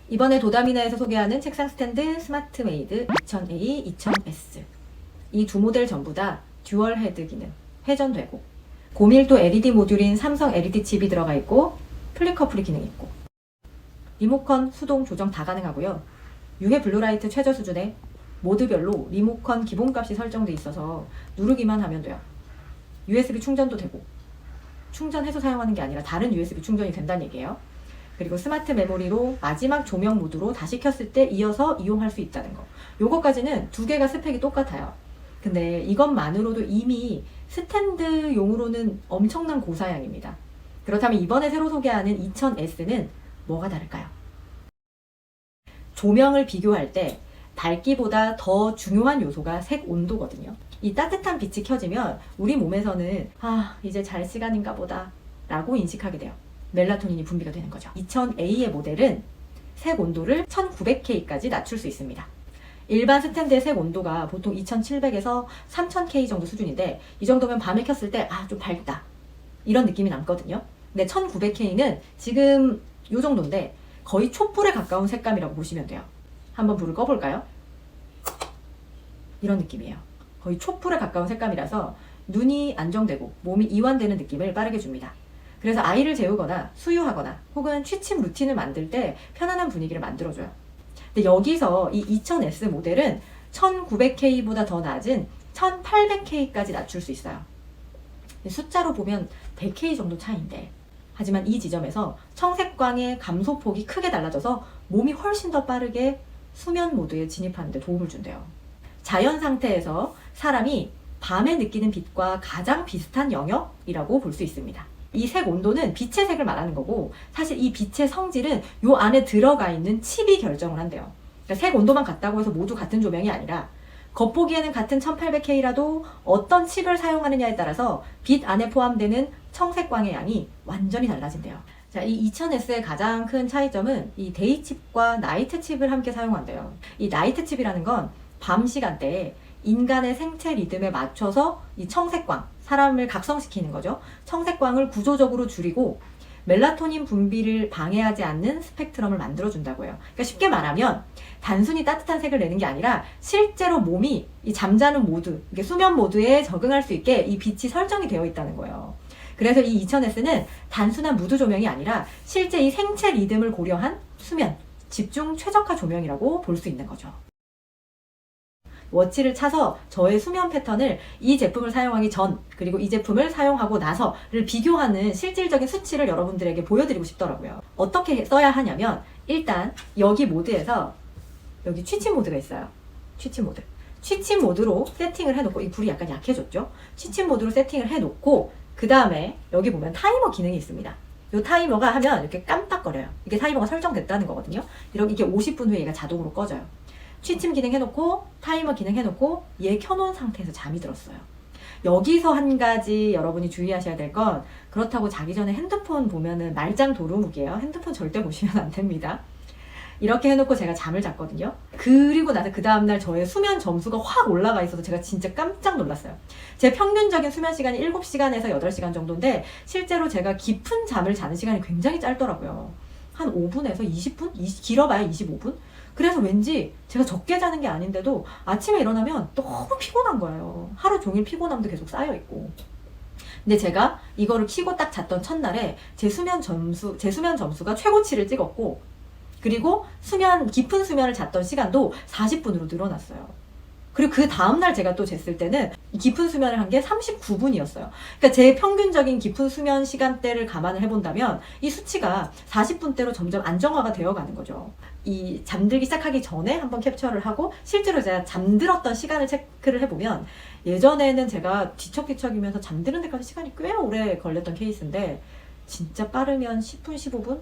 이번에 도다미나에서 소개하는 책상 스탠드 스마트메이드 2000A, 2000S. 이 두 모델 전부 다 듀얼 헤드 기능, 회전되고 고밀도 LED 모듈인 삼성 LED 칩이 들어가 있고 플리커프리 기능이 있고 리모컨 수동 조정 다 가능하고요. UV 블루라이트 최저 수준의 모드별로 리모컨 기본값이 설정돼 있어서 누르기만 하면 돼요. USB 충전도 되고 충전해서 사용하는 게 아니라 다른 USB 충전이 된다는 얘기예요. 그리고 스마트 메모리로 마지막 조명 모드로 다시 켰을 때 이어서 이용할 수 있다는 거. 요거까지는 두 개가 스펙이 똑같아요. 근데 이것만으로도 이미 스탠드용으로는 엄청난 고사양입니다. 그렇다면 이번에 새로 소개하는 2000S는 뭐가 다를까요? 조명을 비교할 때 밝기보다 더 중요한 요소가 색 온도거든요. 이 따뜻한 빛이 켜지면 우리 몸에서는 이제 잘 시간인가 보다 라고 인식하게 돼요. 멜라토닌이 분비가 되는 거죠. 2000A의 모델은 색 온도를 1900K까지 낮출 수 있습니다. 일반 스탠드의 색 온도가 보통 2700에서 3000K 정도 수준인데 이 정도면 밤에 켰을 때 좀 밝다 이런 느낌이 남거든요. 근데 1900K는 지금 이 정도인데 거의 촛불에 가까운 색감이라고 보시면 돼요. 한번 불을 꺼볼까요? 이런 느낌이에요. 거의 촛불에 가까운 색감이라서 눈이 안정되고 몸이 이완되는 느낌을 빠르게 줍니다. 그래서 아이를 재우거나 수유하거나 혹은 취침 루틴을 만들 때 편안한 분위기를 만들어줘요. 근데 여기서 이 2000S 모델은 1900K보다 더 낮은 1800K까지 낮출 수 있어요. 숫자로 보면 100K 정도 차이인데 하지만 이 지점에서 청색광의 감소폭이 크게 달라져서 몸이 훨씬 더 빠르게 수면 모드에 진입하는 데 도움을 준대요. 자연 상태에서 사람이 밤에 느끼는 빛과 가장 비슷한 영역이라고 볼 수 있습니다. 이 색 온도는 빛의 색을 말하는 거고 사실 이 빛의 성질은 요 안에 들어가 있는 칩이 결정을 한대요. 그러니까 색 온도만 같다고 해서 모두 같은 조명이 아니라 겉보기에는 같은 1800K라도 어떤 칩을 사용하느냐에 따라서 빛 안에 포함되는 청색광의 양이 완전히 달라진대요. 자, 이 2000S의 가장 큰 차이점은 이 데이 칩과 나이트 칩을 함께 사용한대요. 이 나이트 칩이라는 건 밤 시간대에 인간의 생체 리듬에 맞춰서 이 청색광, 사람을 각성시키는 거죠. 청색광을 구조적으로 줄이고 멜라토닌 분비를 방해하지 않는 스펙트럼을 만들어준다고요. 그러니까 쉽게 말하면 단순히 따뜻한 색을 내는 게 아니라 실제로 몸이 이 잠자는 모드, 이게 수면 모드에 적응할 수 있게 이 빛이 설정이 되어 있다는 거예요. 그래서 이 2000S는 단순한 무드 조명이 아니라 실제 이 생체 리듬을 고려한 수면, 집중 최적화 조명이라고 볼 수 있는 거죠. 워치를 차서 저의 수면 패턴을 이 제품을 사용하기 전 그리고 이 제품을 사용하고 나서를 비교하는 실질적인 수치를 여러분들에게 보여드리고 싶더라고요. 어떻게 써야 하냐면 일단 여기 모드에서 여기 취침 모드가 있어요. 취침 모드. 취침 모드로 세팅을 해놓고 이 불이 약간 약해졌죠. 취침 모드로 세팅을 해놓고 그 다음에 여기 보면 타이머 기능이 있습니다. 이 타이머가 하면 이렇게 깜빡거려요. 이게 타이머가 설정됐다는 거거든요. 이게 50분 후에 얘가 자동으로 꺼져요. 취침 기능 해놓고 타이머 기능 해놓고 얘 켜놓은 상태에서 잠이 들었어요. 여기서 한 가지 여러분이 주의하셔야 될 건 그렇다고 자기 전에 핸드폰 보면은 말짱 도루묵이에요. 핸드폰 절대 보시면 안 됩니다. 이렇게 해놓고 제가 잠을 잤거든요. 그리고 나서 그 다음날 저의 수면 점수가 확 올라가 있어서 제가 진짜 깜짝 놀랐어요. 제 평균적인 수면 시간이 7시간에서 8시간 정도인데 실제로 제가 깊은 잠을 자는 시간이 굉장히 짧더라고요. 한 5분에서 20분? 길어봐야 25분? 그래서 왠지 제가 적게 자는 게 아닌데도 아침에 일어나면 너무 피곤한 거예요. 하루 종일 피곤함도 계속 쌓여있고. 근데 제가 이거를 켜고 딱 잤던 첫날에 제 수면 점수가 최고치를 찍었고 그리고 깊은 수면을 잤던 시간도 40분으로 늘어났어요. 그리고 그 다음날 제가 또 쟀을 때는 깊은 수면을 한 게 39분이었어요. 그러니까 제 평균적인 깊은 수면 시간대를 감안을 해본다면 이 수치가 40분대로 점점 안정화가 되어가는 거죠. 이 잠들기 시작하기 전에 한번 캡처를 하고 실제로 제가 잠들었던 시간을 체크를 해보면 예전에는 제가 뒤척뒤척이면서 잠드는 데까지 시간이 꽤 오래 걸렸던 케이스인데 진짜 빠르면 10분, 15분?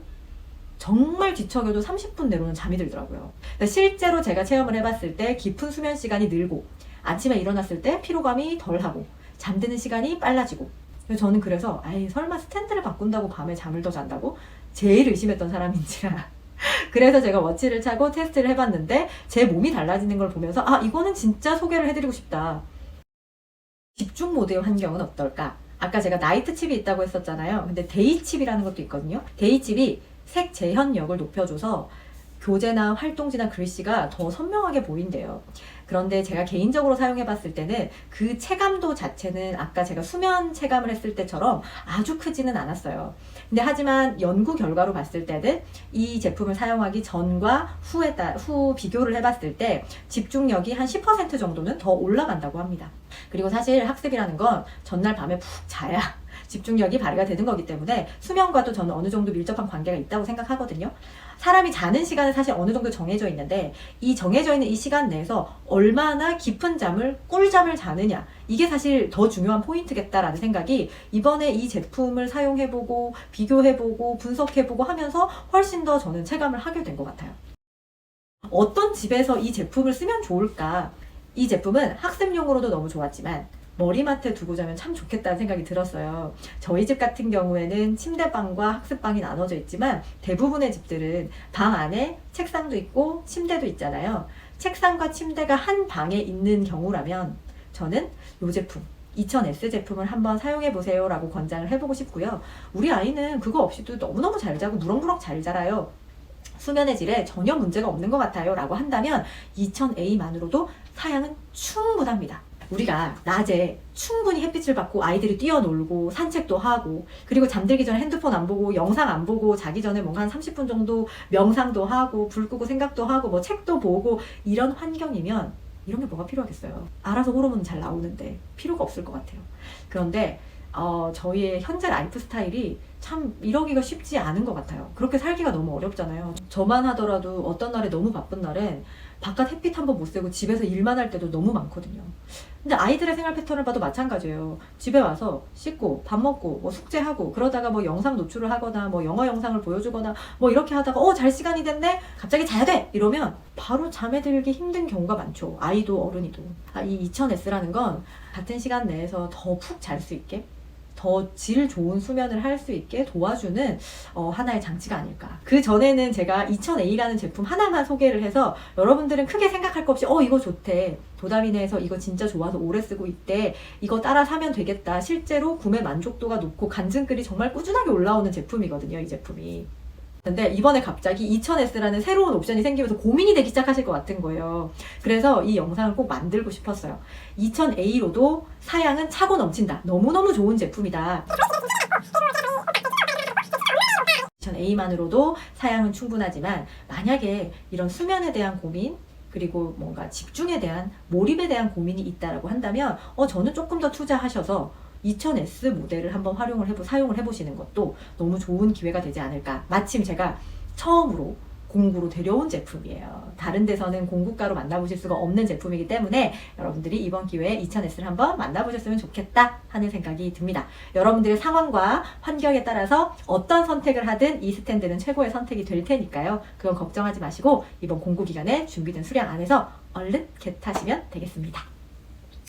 정말 뒤척여도 30분 내로는 잠이 들더라고요. 그러니까 실제로 제가 체험을 해봤을 때 깊은 수면 시간이 늘고 아침에 일어났을 때 피로감이 덜하고 잠드는 시간이 빨라지고 저는 그래서 설마 스탠드를 바꾼다고 밤에 잠을 더 잔다고? 제일 의심했던 사람인지라 그래서 제가 워치를 차고 테스트를 해봤는데 제 몸이 달라지는 걸 보면서 이거는 진짜 소개를 해드리고 싶다. 집중 모드의 환경은 어떨까? 아까 제가 나이트 칩이 있다고 했었잖아요. 근데 데이 칩이라는 것도 있거든요. 데이 칩이 색 재현력을 높여줘서 교재나 활동지나 글씨가 더 선명하게 보인대요. 그런데 제가 개인적으로 사용해 봤을 때는 그 체감도 자체는 아까 제가 수면 체감을 했을 때처럼 아주 크지는 않았어요. 근데 하지만 연구 결과로 봤을 때는 이 제품을 사용하기 전과 후 비교를 해봤을 때 집중력이 한 10% 정도는 더 올라간다고 합니다. 그리고 사실 학습이라는 건 전날 밤에 푹 자야 집중력이 발휘가 되는 거기 때문에 수면과도 저는 어느 정도 밀접한 관계가 있다고 생각하거든요. 사람이 자는 시간은 사실 어느 정도 정해져 있는데 이 정해져 있는 이 시간 내에서 얼마나 깊은 잠을 꿀잠을 자느냐, 이게 사실 더 중요한 포인트겠다라는 생각이 이번에 이 제품을 사용해보고 비교해보고 분석해보고 하면서 훨씬 더 저는 체감을 하게 된 것 같아요. 어떤 집에서 이 제품을 쓰면 좋을까? 이 제품은 학습용으로도 너무 좋았지만 머리맡에 두고 자면 참 좋겠다는 생각이 들었어요. 저희 집 같은 경우에는 침대방과 학습방이 나눠져 있지만 대부분의 집들은 방 안에 책상도 있고 침대도 있잖아요. 책상과 침대가 한 방에 있는 경우라면 저는 이 제품 2000S 제품을 한번 사용해 보세요 라고 권장을 해보고 싶고요. 우리 아이는 그거 없이도 너무너무 잘 자고 무럭무럭 잘 자라요. 수면의 질에 전혀 문제가 없는 것 같아요 라고 한다면 2000A만으로도 사양은 충분합니다. 우리가 낮에 충분히 햇빛을 받고 아이들이 뛰어놀고 산책도 하고 그리고 잠들기 전에 핸드폰 안 보고 영상 안 보고 자기 전에 뭔가 한 30분 정도 명상도 하고 불 끄고 생각도 하고 뭐 책도 보고 이런 환경이면 이런 게 뭐가 필요하겠어요. 알아서 호르몬 잘 나오는데 필요가 없을 것 같아요. 그런데 저희의 현재 라이프 스타일이 참 이러기가 쉽지 않은 것 같아요. 그렇게 살기가 너무 어렵잖아요. 저만 하더라도 어떤 날에 너무 바쁜 날엔 바깥 햇빛 한번 못 쐬고 집에서 일만 할 때도 너무 많거든요. 근데 아이들의 생활 패턴을 봐도 마찬가지예요. 집에 와서 씻고 밥 먹고 뭐 숙제하고 그러다가 뭐 영상 노출을 하거나 뭐 영어 영상을 보여주거나 뭐 이렇게 하다가 잘 시간이 됐네? 갑자기 자야 돼! 이러면 바로 잠에 들기 힘든 경우가 많죠. 아이도 어른이도. 이 2000S라는 건 같은 시간 내에서 더 푹 잘 수 있게 더 질 좋은 수면을 할 수 있게 도와주는 하나의 장치가 아닐까. 그 전에는 제가 2000A라는 제품 하나만 소개를 해서 여러분들은 크게 생각할 거 없이 이거 좋대, 도담이네에서 이거 진짜 좋아서 오래 쓰고 있대, 이거 따라 사면 되겠다, 실제로 구매 만족도가 높고 간증글이 정말 꾸준하게 올라오는 제품이거든요, 이 제품이. 근데 이번에 갑자기 2000S라는 새로운 옵션이 생기면서 고민이 되기 시작하실 것 같은 거예요. 그래서 이 영상을 꼭 만들고 싶었어요. 2000A로도 사양은 차고 넘친다. 너무너무 좋은 제품이다. 2000A만으로도 사양은 충분하지만 만약에 이런 수면에 대한 고민 그리고 뭔가 집중에 대한 몰입에 대한 고민이 있다라고 한다면 저는 조금 더 투자하셔서 2000S 모델을 한번 사용을 해보시는 것도 너무 좋은 기회가 되지 않을까. 마침 제가 처음으로 공구로 데려온 제품이에요. 다른 데서는 공구가로 만나보실 수가 없는 제품이기 때문에 여러분들이 이번 기회에 2000S를 한번 만나보셨으면 좋겠다 하는 생각이 듭니다. 여러분들의 상황과 환경에 따라서 어떤 선택을 하든 이 스탠드는 최고의 선택이 될 테니까요. 그건 걱정하지 마시고 이번 공구 기간에 준비된 수량 안에서 얼른 겟하시면 되겠습니다.